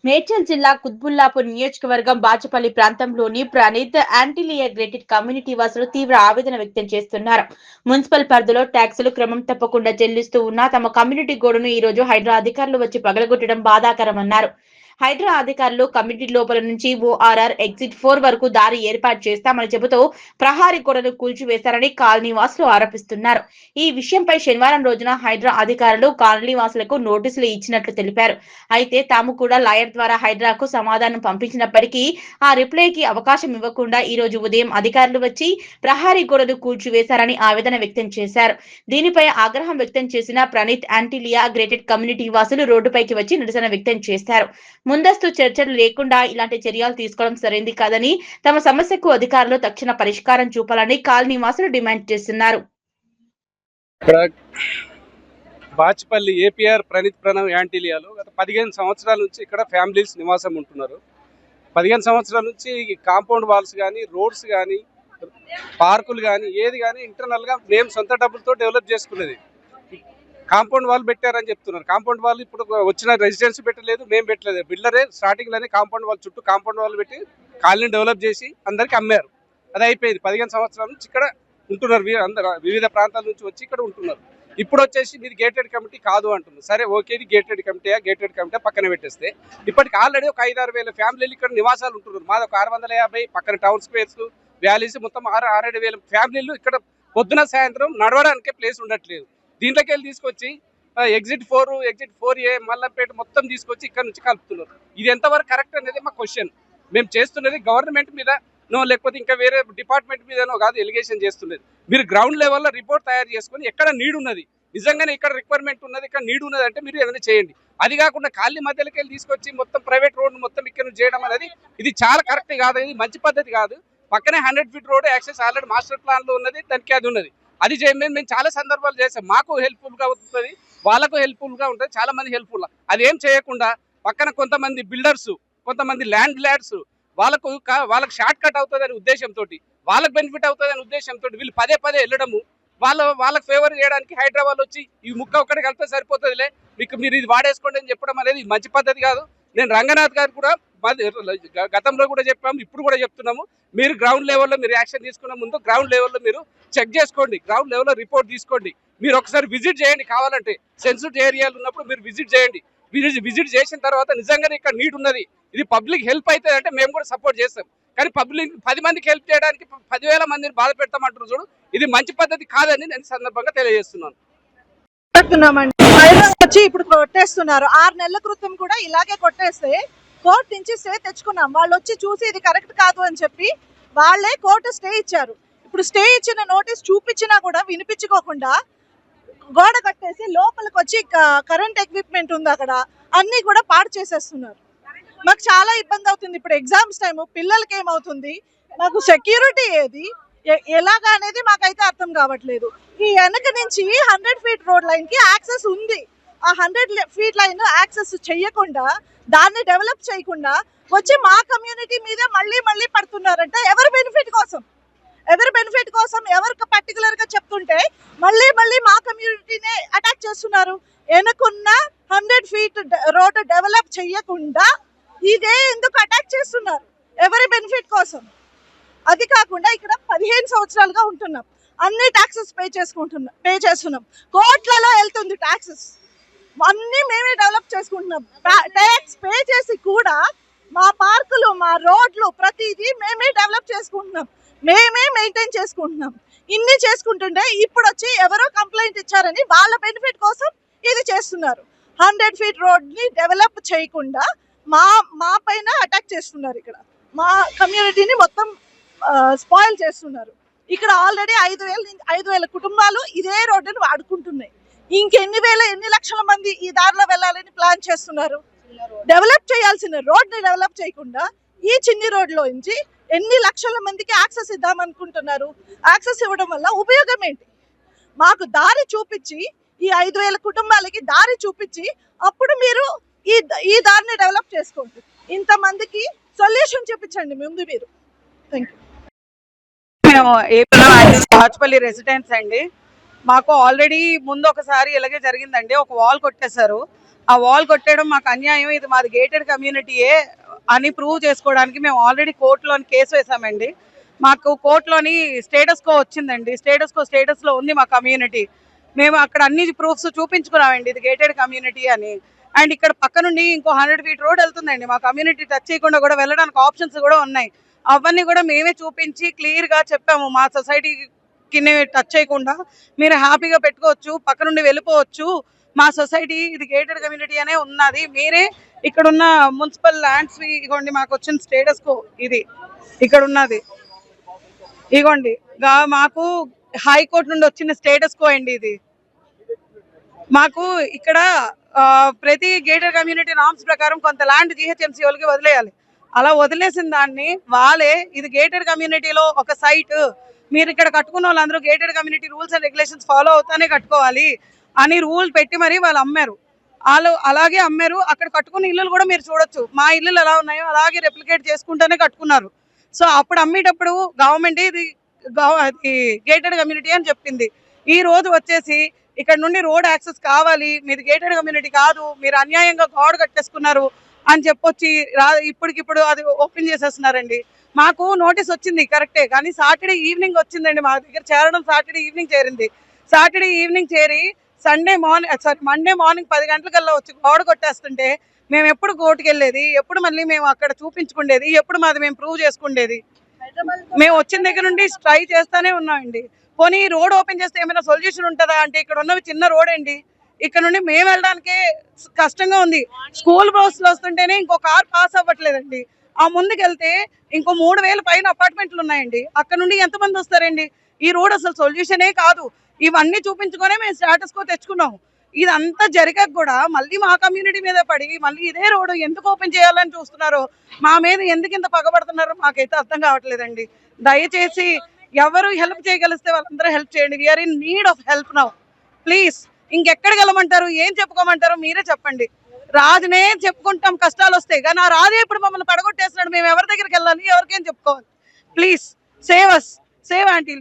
మేడ్చల్ జిల్లా కుత్బుల్లాపూర్ నియోజకవర్గం బాచపల్లి ప్రాంతంలోని ప్రణీత్ యాంటీలియగ్రేటెడ్ కమ్యూనిటీ వాసులు తీవ్ర ఆవేదన వ్యక్తం చేస్తున్నారు. మున్సిపల్ పరిధిలో ట్యాక్సులు క్రమం తప్పకుండా చెల్లిస్తూ ఉన్న తమ కమ్యూనిటీ గోడును ఈ రోజు హైడ్రా అధికారులు వచ్చి పగలగొట్టడం బాధాకరమన్నారు. హైడ్రా అధికారులు కమిటీ లోపల నుంచి ఓఆర్ఆర్ ఎగ్జిట్ 4 వరకు దారి ఏర్పాటు చేస్తామని చెబుతూ ప్రహారీ గోడను కూల్చివేశారని కాలనీ వాసులు ఆరోపిస్తున్నారు. ఈ విషయంపై శనివారం రోజున హైడ్రా అధికారులు కాలనీ వాసులకు నోటీసులు ఇచ్చినట్లు తెలిపారు. అయితే తాము కూడా లాయర్ ద్వారా హైడ్రాకు సమాధానం పంపించినప్పటికీ ఆ రిప్లైకి అవకాశం ఇవ్వకుండా ఈ రోజు ఉదయం అధికారులు వచ్చి ప్రహారీ గోడను కూల్చివేశారని ఆవేదన వ్యక్తం చేశారు. దీనిపై ఆగ్రహం వ్యక్తం చేసిన ప్రణీత్ యాంటీలియా గ్రేటెడ్ కమ్యూనిటీ వాసులు రోడ్డుపైకి వచ్చి నిరసన వ్యక్తం చేశారు. ముందస్తు చర్చలు లేకుండా ఇలాంటి చర్యలు తీసుకోవడం సరైంది కాదని, తమ సమస్యకు అధికారులు తక్షణ పరిష్కారం చూపాలని కాలనీ వాసులు డిమాండ్ చేస్తున్నారు. బాచ్పల్లి ఏపీఆర్ ప్రణవ్ యాంటీలియాలో గత 15 సంవత్సరాల నుంచి ఇక్కడ ఫ్యామిలీస్ నివాసం ఉంటున్నారు. 15 సంవత్సరాల నుంచి కాంపౌండ్ వాల్స్ కానీ, రోడ్స్ కానీ, పార్కులు కానీ, ఏది కానీ ఇంటర్నల్గా మేము సొంత డబ్బులతో డెవలప్ చేసుకునేది. కాంపౌండ్ వాల్ పెట్టారని చెప్తున్నారు. కాంపౌండ్ వాల్ ఇప్పుడు వచ్చిన రెసిడెన్స్ పెట్టలేదు, మేము పెట్టలేదు. బిల్డరే స్టార్టింగ్లోనే కాంపౌండ్ వాల్ చుట్టూ కాంపౌండ్ వాల్ పెట్టి కాలనీ డెవలప్ చేసి అందరికీ అమ్మారు. అది అయిపోయింది. 15 సంవత్సరాల నుంచి ఇక్కడ ఉంటున్నారు. అందరూ వివిధ ప్రాంతాల నుంచి వచ్చి ఇక్కడ ఉంటున్నారు. ఇప్పుడు వచ్చేసి మీది గేటెడ్ కమిటీ కాదు అంటున్నారు. సరే ఓకే, ఇది గేటెడ్ కమిటీ పక్కన పెట్టేస్తే ఇప్పటికి ఆల్రెడీ ఒక 5-6 వేల ఫ్యామిలీలు ఇక్కడ నివాసాలు ఉంటున్నారు. మాది ఒక 650, పక్కన టౌన్ స్క్వేర్స్, వ్యాలీస్ మొత్తం 6-7 వేల ఫ్యామిలీలు ఇక్కడ పొద్దున సాయంత్రం నడవడానికే ప్లేస్ ఉండట్లేదు. దీంట్లోకి వెళ్ళి తీసుకొచ్చి ఎగ్జిట్ 4A మల్లంపేట మొత్తం తీసుకొచ్చి ఇక్కడ నుంచి కలుపుతున్నారు. ఇది ఎంతవరకు కరెక్ట్ అనేది మా క్వశ్చన్. మేము చేస్తున్నది గవర్నమెంట్ మీద నో, లేకపోతే ఇంకా వేరే డిపార్ట్మెంట్ మీదనో కాదు ఎలిగేషన్ చేస్తున్నది. మీరు గ్రౌండ్ లెవెల్లో రిపోర్ట్ తయారు చేసుకొని ఎక్కడ నీడ్ ఉన్నది, నిజంగానే ఇక్కడ రిక్వైర్మెంట్ ఉన్నది, ఇక్కడ నీడ్ ఉన్నది అంటే మీరు ఏదైనా చేయండి. అది కాకుండా ఖాళీ మధ్యలోకి వెళ్ళి తీసుకొచ్చి మొత్తం ప్రైవేట్ రోడ్డు మొత్తం ఇక్కడ చేయడం అనేది ఇది చాలా కరెక్ట్ కాదు. ఇది మంచి పద్ధతి కాదు. పక్కనే 100 feet road access already master ప్లాన్లో ఉన్నది, దానికి అది ఉన్నది. అది చేయండి. మేము చాలా సందర్భాలు చేసాం. మాకు హెల్ప్ఫుల్గా అవుతుంది, వాళ్ళకు హెల్ప్ఫుల్గా ఉంటుంది, చాలా మంది హెల్ప్ఫుల్. అదేం చేయకుండా పక్కన కొంతమంది బిల్డర్స్, కొంతమంది ల్యాండ్ లార్డ్స్ వాళ్ళకు షార్ట్ కట్ అవుతుందని ఉద్దేశంతో, వాళ్ళకి బెనిఫిట్ అవుతుందని ఉద్దేశంతో వీళ్ళు పదే వెళ్ళడము, వాళ్ళకి ఫేవర్ చేయడానికి హైదరాబాద్ వచ్చి ఈ ముక్క ఒక్కటి కలిపితే సరిపోతుందిలే, మీరు ఇది వాడేసుకోండి అని చెప్పడం అనేది మంచి పద్ధతి కాదు. నేను రంగనాథ్ గారు కూడా గతంలో కూడా చెప్పాము, ఇప్పుడు కూడా చెప్తున్నాము. మీరు గ్రౌండ్ లెవెల్లో మీరు యాక్షన్ తీసుకున్న ముందు గ్రౌండ్ లెవెల్లో మీరు చెక్ చేసుకోండి, గ్రౌండ్ లెవెల్లో రిపోర్ట్ తీసుకోండి. మీరు ఒకసారి విజిట్ చేయండి, కావాలంటే సెన్సిటివ్ ఏరియాలు ఉన్నప్పుడు మీరు విజిట్ చేయండి. విజిట్ చేసిన తర్వాత నిజంగానే ఇక్కడ నీడ్ ఉన్నది, ఇది పబ్లిక్ హెల్ప్ అవుతుంది అంటే మేము కూడా సపోర్ట్ చేస్తాం. కానీ పబ్లిక్ 10 మందికి హెల్ప్ చేయడానికి 10,000 మందిని బాధ పెడతామంటారు చూడు, ఇది మంచి పద్ధతి కాదని నేను సందర్భంగా తెలియజేస్తున్నాను. వచ్చి ఇప్పుడు కొట్టేస్తున్నారు. 6 నెలల క్రితం కూడా ఇలాగే కొట్టేస్తే కోర్టు నుంచి స్టే తెచ్చుకున్నాం. వాళ్ళు వచ్చి చూసి ఇది కరెక్ట్ కాదు అని చెప్పి వాళ్ళే కోర్టు స్టే ఇచ్చారు. ఇప్పుడు స్టే ఇచ్చిన నోటీస్ చూపించినా కూడా వినిపించుకోకుండా గోడ కట్టేసి లోపలికి వచ్చి కరెంట్ ఎక్విప్మెంట్ ఉంది అక్కడ అన్ని కూడా పాడు చేసేస్తున్నారు. మాకు చాలా ఇబ్బంది అవుతుంది. ఇప్పుడు ఎగ్జామ్స్ టైము, పిల్లలకి ఏమవుతుంది, మాకు సెక్యూరిటీ ఏది ఎలాగా అనేది మాకైతే అర్థం కావట్లేదు. ఈ వెనక నుంచి 100 ఫీట్ రోడ్ లైన్ కి యాక్సెస్ ఉంది. ఆ 100 ఫీట్ లైన్ యాక్సెస్ చెయ్యకుండా, దాన్ని డెవలప్ చేయకుండా వచ్చి మా కమ్యూనిటీ మీద మళ్ళీ పడుతున్నారంటే ఎవరి బెనిఫిట్ కోసం, ఎవరికి పర్టికులర్ గా చెప్తుంటే మళ్ళీ మా కమ్యూనిటీనే అటాక్ చేస్తున్నారు. వెనకున్న 100 ఫీట్ రోడ్ డెవలప్ చెయ్యకుండా ఇదే ఎందుకు అటాక్ చేస్తున్నారు, ఎవరి బెనిఫిట్ కోసం. అది కాకుండా ఇక్కడ 15 సంవత్సరాలుగా ఉంటున్నాం, అన్ని ట్యాక్సెస్ పే చేస్తున్నాం, కోట్లలో వెళ్తుంది ట్యాక్సెస్, అన్ని మేమే డెవలప్ చేసుకుంటున్నాం. ట్యాక్స్ పే చేసి కూడా మా పార్కులు, మా రోడ్లు ప్రతిదీ మేమే డెవలప్ చేసుకుంటున్నాం, మేమే మెయింటైన్ చేసుకుంటున్నాం. ఇన్ని చేసుకుంటుంటే ఇప్పుడు వచ్చి ఎవరో కంప్లైంట్ ఇచ్చారని వాళ్ళ బెనిఫిట్ కోసం ఇది చేస్తున్నారు. 100 ఫీట్ రోడ్ ని డెవలప్ చేయకుండా మా పైన అటాక్ చేస్తున్నారు. ఇక్కడ మా కమ్యూనిటీని మొత్తం స్పాయిల్ చేస్తున్నారు. ఇక్కడ ఆల్రెడీ 5,000 కుటుంబాలు ఇదే రోడ్డును వాడుకుంటున్నాయి. ఎన్ని లక్షల మంది ఈ దారిలో వెళ్ళాలని ప్లాన్ చేస్తున్నారు. డెవలప్ చేయాల్సిన రోడ్ని డెవలప్ చేయకుండా ఈ చిన్ని రోడ్లో నుంచి ఎన్ని లక్షల మందికి యాక్సెస్ ఇద్దామనుకుంటున్నారు. యాక్సెస్ ఇవ్వడం వల్ల ఉపయోగం ఏంటి? మాకు దారి చూపించి, ఈ 5,000 కుటుంబాలకి దారి చూపించి అప్పుడు మీరు ఈ దారిని డెవలప్ చేసుకోండి. ఇంతమందికి సొల్యూషన్ చూపించండి ముందు మీరు. Thank you. మేము ఏపీలో బాచ్పల్లి రెసిడెంట్స్ అండి. మాకు ఆల్రెడీ ముందు ఒకసారి ఇలాగే జరిగిందండి. ఒక వాల్ కొట్టేశారు. ఆ వాల్ కొట్టేయడం మాకు అన్యాయం, ఇది మాది గేటెడ్ కమ్యూనిటీయే అని ప్రూవ్ చేసుకోవడానికి మేము ఆల్రెడీ కోర్టులోని కేసు వేసామండి. మాకు కోర్టులోని స్టేటస్ కో వచ్చిందండి. స్టేటస్లో ఉంది మా కమ్యూనిటీ. మేము అక్కడ అన్ని ప్రూఫ్స్ చూపించుకున్నామండి ఇది గేటెడ్ కమ్యూనిటీ అని. అండ్ ఇక్కడ పక్క నుండి ఇంకో 100 feet రోడ్ వెళ్తుందండి. మా కమ్యూనిటీ టచ్ చేయకుండా కూడా వెళ్ళడానికి ఆప్షన్స్ కూడా ఉన్నాయి. అవన్నీ కూడా మేమే చూపించి క్లియర్గా చెప్పాము, మా సొసైటీకి టచ్ చేయకుండా మీరు హ్యాపీగా పెట్టుకోవచ్చు, పక్క నుండి వెళ్ళిపోవచ్చు, మా సొసైటీ ఇది గేటెడ్ కమ్యూనిటీ అనే ఉన్నది. మీరే ఇక్కడ ఉన్న మున్సిపల్ ల్యాండ్స్ ఇగోండి, మాకు వచ్చిన స్టేటస్ కో ఇది ఇక్కడ ఉన్నది ఇగోండి. మాకు హైకోర్టు నుండి వచ్చిన స్టేటస్ కో అండి ఇది. మాకు ఇక్కడ ప్రతి గేటెడ్ కమ్యూనిటీ నామ్స్ ప్రకారం కొంత ల్యాండ్ GHMC వాళ్ళకి వదిలేయాలి. అలా వదిలేసిన దాన్ని వాళ్ళే ఇది గేటెడ్ కమ్యూనిటీలో ఒక సైట్, మీరు ఇక్కడ కట్టుకున్న వాళ్ళందరూ gated community rules and regulations follow అవుతానే కట్టుకోవాలి అని రూల్ పెట్టి మరి వాళ్ళు అమ్మారు. వాళ్ళు అలాగే అమ్మారు. అక్కడ కట్టుకున్న ఇల్లులు కూడా మీరు చూడొచ్చు, మా ఇల్లులు ఎలా ఉన్నాయో అలాగే రెప్లికేట్ చేసుకుంటూనే కట్టుకున్నారు. సో అప్పుడు అమ్మేటప్పుడు గవర్నమెంట్ ఇది గేటెడ్ కమ్యూనిటీ అని చెప్పింది. ఈ రోజు వచ్చేసి ఇక్కడ నుండి రోడ్ యాక్సెస్ కావాలి, మీది గేటెడ్ కమ్యూనిటీ కాదు, మీరు అన్యాయంగా గోడ కట్టేసుకున్నారు అని చెప్పొచ్చి ఇప్పటికిప్పుడు అది ఓపెన్ చేసేస్తున్నారండి. మాకు నోటీస్ వచ్చింది కరెక్టే, కానీ సాటర్డే ఈవినింగ్ వచ్చిందండి మా దగ్గర చేరడం. సాటర్డే ఈవినింగ్ చేరింది. సాటర్డే ఈవినింగ్ చేరి మండే మార్నింగ్ 10 గంటలకల్లా వచ్చి గోడ కొట్టేస్తుంటే మేము ఎప్పుడు కోర్టుకు వెళ్ళేది, ఎప్పుడు మళ్ళీ మేము అక్కడ చూపించుకునేది, ఎప్పుడు మాది మేము ప్రూవ్ చేసుకునేది? మేము వచ్చిన దగ్గర నుండి ట్రై చేస్తానే ఉన్నామండి. పోనీ రోడ్ ఓపెన్ చేస్తే ఏమైనా సొల్యూషన్ ఉంటుందా అంటే ఇక్కడ ఉన్నవి చిన్న రోడ్ అండి. ఇక్కడ నుండి మేము వెళ్ళడానికే కష్టంగా ఉంది. స్కూల్ బస్సులు వస్తుంటేనే ఇంకో కార్ పాస్ అవ్వట్లేదండి. ఆ ముందుకు వెళ్తే ఇంకో 3000 పైన అపార్ట్మెంట్లు ఉన్నాయండి. అక్కడ నుండి ఎంతమంది వస్తారండి? ఈ రోడ్ అసలు సొల్యూషనే కాదు. ఇవన్నీ చూపించుకొనే మేము స్టేటస్ కో తెచ్చుకున్నాము. ఇదంతా జరిగాక కూడా మళ్ళీ మా కమ్యూనిటీ మీద పడి మళ్ళీ ఇదే రోడ్డు ఎందుకు ఓపెన్ చేయాలని చూస్తున్నారో, మా మీద ఎందుకు ఇంత పగబడుతున్నారో మాకైతే అర్థం కావట్లేదండి. దయచేసి ఎవరు హెల్ప్ చేయగలిస్తే వాళ్ళందరూ హెల్ప్ చేయండి. We are in need of help now. Please, ఇంకెక్కడికి వెళ్ళమంటారు, ఏం చెప్పుకోమంటారో మీరే చెప్పండి. రాజునే చెప్పుకుంటాం కష్టాలు వస్తాయి, కానీ ఆ రాజే ఇప్పుడు మమ్మల్ని పడగొట్టేస్తున్నాడు. మేము ఎవరి దగ్గరికి వెళ్ళాలి, ఎవరికేం చెప్పుకోవాలి? Please save us, save aunty.